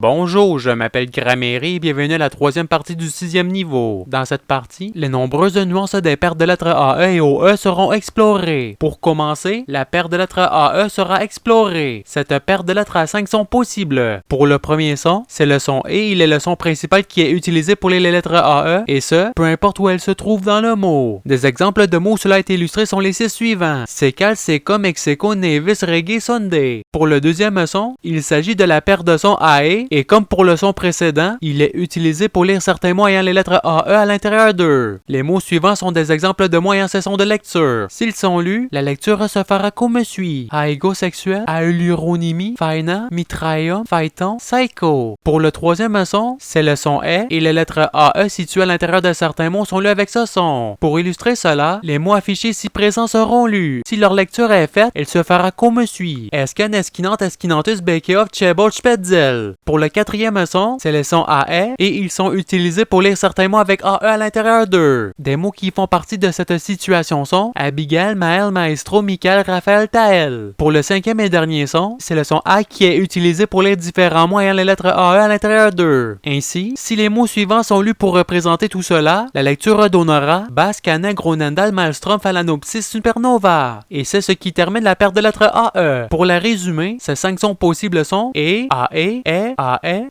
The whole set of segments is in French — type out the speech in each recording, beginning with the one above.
Bonjour, je m'appelle Grammaire et bienvenue à la troisième partie du sixième niveau. Dans cette partie, les nombreuses nuances des paires de lettres AE et OE seront explorées. Pour commencer, la paire de lettres AE sera explorée. Cette paire de lettres à 5 sont possibles. Pour le premier son, c'est le son et il est le son principal qui est utilisé pour les lettres AE, et ce, peu importe où elles se trouvent dans le mot. Des exemples de mots où cela est illustré sont les 6 suivants. Secal, Seca, Mexico, Nevis, Reggae, Sunday. Pour le deuxième son, il s'agit de la paire de sons AE, et comme pour le son précédent, il est utilisé pour lire certains mots ayant les lettres AE à l'intérieur d'eux. Les mots suivants sont des exemples de mots ayant ces sons de lecture. S'ils sont lus, la lecture se fera comme suit. Aégosexuel, aéluronymie, faina, mitraillum, phaéton, psycho. Pour le troisième son, c'est le son E et les lettres AE situées à l'intérieur de certains mots sont lus avec ce son. Pour illustrer cela, les mots affichés ici présents seront lus. Si leur lecture est faite, elle se fera comme suit. Escan, esquinant, esquinantus, bekeoff, chebol, spetzel. Pour le quatrième son, c'est le son AE et ils sont utilisés pour lire certains mots avec AE à l'intérieur d'eux. Des mots qui font partie de cette situation sont Abigail, Maël, Maestro, Michael, Raphaël, Taël. Pour le cinquième et dernier son, c'est le son A qui est utilisé pour lire différents mots ayant les lettres AE à l'intérieur d'eux. Ainsi, si les mots suivants sont lus pour représenter tout cela, la lecture donnera Basse, Canet, Gronendal, Maelstrom, Phalaenopsis, Supernova. Et c'est ce qui termine la paire de lettres AE. Pour la résumer, ces 5 sons possibles sont E, AE,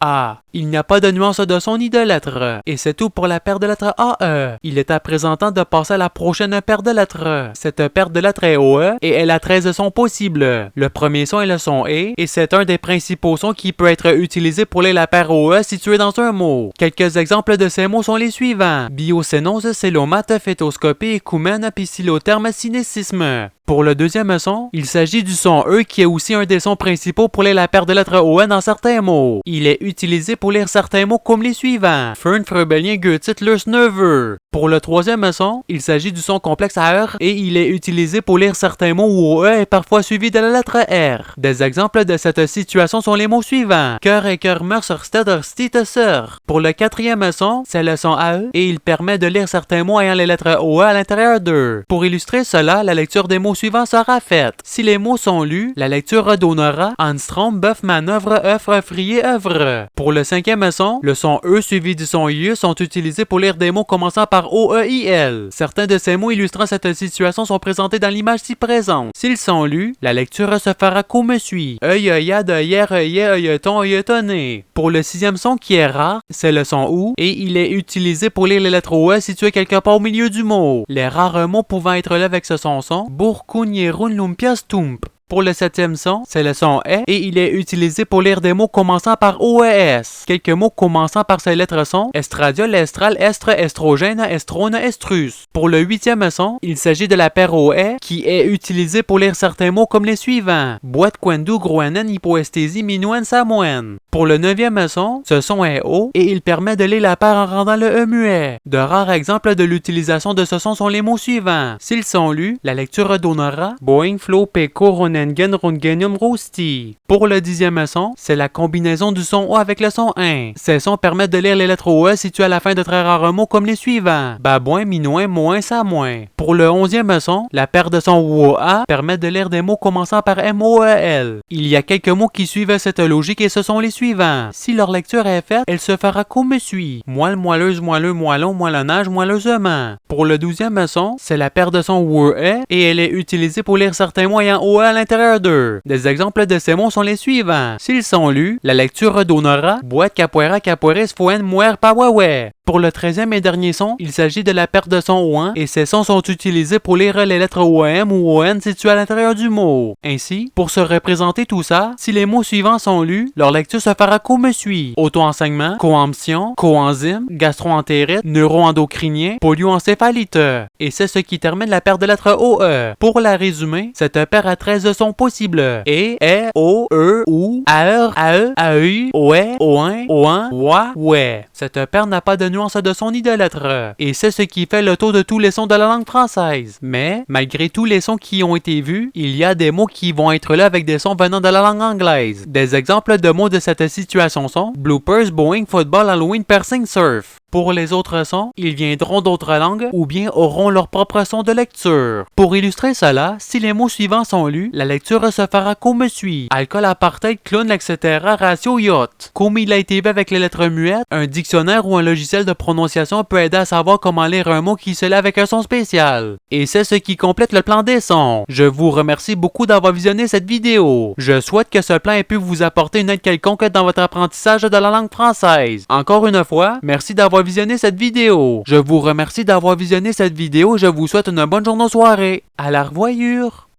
A. Il n'y a pas de nuance de son ni de lettres. Et c'est tout pour la paire de lettres AE. Il est à présent temps de passer à la prochaine paire de lettres. Cette paire de lettres est OE et elle a 13 sons possibles. Le premier son est le son E et c'est un des principaux sons qui peut être utilisé pour lire la paire OE située dans un mot. Quelques exemples de ces mots sont les suivants. Biocénose, célomate, phétoscopie, écoumène, piscilotherme, cinécisme. Pour le deuxième son, il s'agit du son E qui est aussi un des sons principaux pour lire la paire de lettres OE dans certains mots. Il est utilisé pour lire certains mots comme les suivants. Fern, Fröbelien, Goethe, Lurs, Neveu. Pour le troisième son, il s'agit du son complexe R et il est utilisé pour lire certains mots où OE est parfois suivi de la lettre R. Des exemples de cette situation sont les mots suivants. Cœur et cœur meurt sur stir. Pour le quatrième son, c'est le son AE et il permet de lire certains mots ayant les lettres OE à l'intérieur d'eux. Pour illustrer cela, la lecture des mots suivants sera faite. Si les mots sont lus, la lecture donnera Anstrom, bœuf, manœuvre, œuvre, frier, œuvre. Pour le cinquième son, le son E suivi du son IE sont utilisés pour lire des mots commençant par OEIL. Certains de ces mots illustrant cette situation sont présentés dans l'image ci présente. S'ils sont lus, la lecture se fera comme suit. Œil, œillade, œillère, œillet, œilleton, œilletonné. Pour le sixième son qui est rare, c'est le son OU et il est utilisé pour lire les lettres OE situées quelque part au milieu du mot. Les rares mots pouvant être lus avec ce son sont Bourcoun, Lumpias, Tump. Pour le septième son, c'est le son E et il est utilisé pour lire des mots commençant par OES. Quelques mots commençant par ces lettres sont estradiol, estral, estre, estrogène, estrone, estrus. Pour le huitième son, il s'agit de la paire OE qui est utilisée pour lire certains mots comme les suivants. Boîte, quendu, groenen, hypoesthésie, minouen, samouen. Pour le neuvième son, ce son est O et il permet de lire la paire en rendant le E muet. De rares exemples de l'utilisation de ce son sont les mots suivants. S'ils sont lus, la lecture donnera Boeing, Flow, Peko, Ronengen, Rongenium, Rosti. Pour le dixième son, c'est la combinaison du son O avec le son 1. Ces sons permettent de lire les lettres OE situées à la fin de très rares mots comme les suivants. Babouin, Minouin, Moins, Samoin. Pour le onzième son, la paire de sons OA permet de lire des mots commençant par MOEL. Il y a quelques mots qui suivent cette logique et ce sont les suivants. Si leur lecture est faite, elle se fera comme suit. Moelle, moelleuse, moelleux, moellon, moellonnage, moelleusement. Pour le douzième son, c'est la paire de sons WE et elle est utilisée pour lire certains mots ayant OE à l'intérieur d'eux. Des exemples de ces mots sont les suivants. S'ils sont lus, la lecture donnera boîte, capoeira, capoeris, fouen, muer, pawawe. Pour le 13e et dernier son, il s'agit de la paire de sons OAN et ces sons sont utilisés pour lire les lettres OM ou ON situées à l'intérieur du mot. Ainsi, pour se représenter tout ça, si les mots suivants sont lus, leur lecture se fera comme suit. Auto-enseignement, coemption, coenzyme, gastro-entérite, neuro-endocrinien, polioencéphalite. Et c'est ce qui termine la paire de lettres OE. Pour la résumer, cette paire a 13 sons possibles. E, O, E, OU, AR, AE, AEU, OE, OIN, OAN, OA, OUE. Cette paire n'a pas de nuance de son ni de lettres. Et c'est ce qui fait le taux de tous les sons de la langue française. Mais, malgré tous les sons qui ont été vus, il y a des mots qui vont être là avec des sons venant de la langue anglaise. Des exemples de mots de cette situation sont bloopers, Boeing, football, Halloween, piercing, surf. Pour les autres sons, ils viendront d'autres langues ou bien auront leur propre son de lecture. Pour illustrer cela, si les mots suivants sont lus, la lecture se fera comme suit. Alcool, apartheid, clown, etc. ratio yacht. Comme il a été vu avec les lettres muettes, un dictionnaire ou un logiciel de prononciation peut aider à savoir comment lire un mot qui se lit avec un son spécial. Et c'est ce qui complète le plan des sons. Je vous remercie beaucoup d'avoir visionné cette vidéo. Je souhaite que ce plan ait pu vous apporter une aide quelconque dans votre apprentissage de la langue française. Encore une fois, merci d'avoir visionné cette vidéo. Je vous remercie d'avoir visionné cette vidéo et je vous souhaite une bonne journée ou soirée. À la revoyure!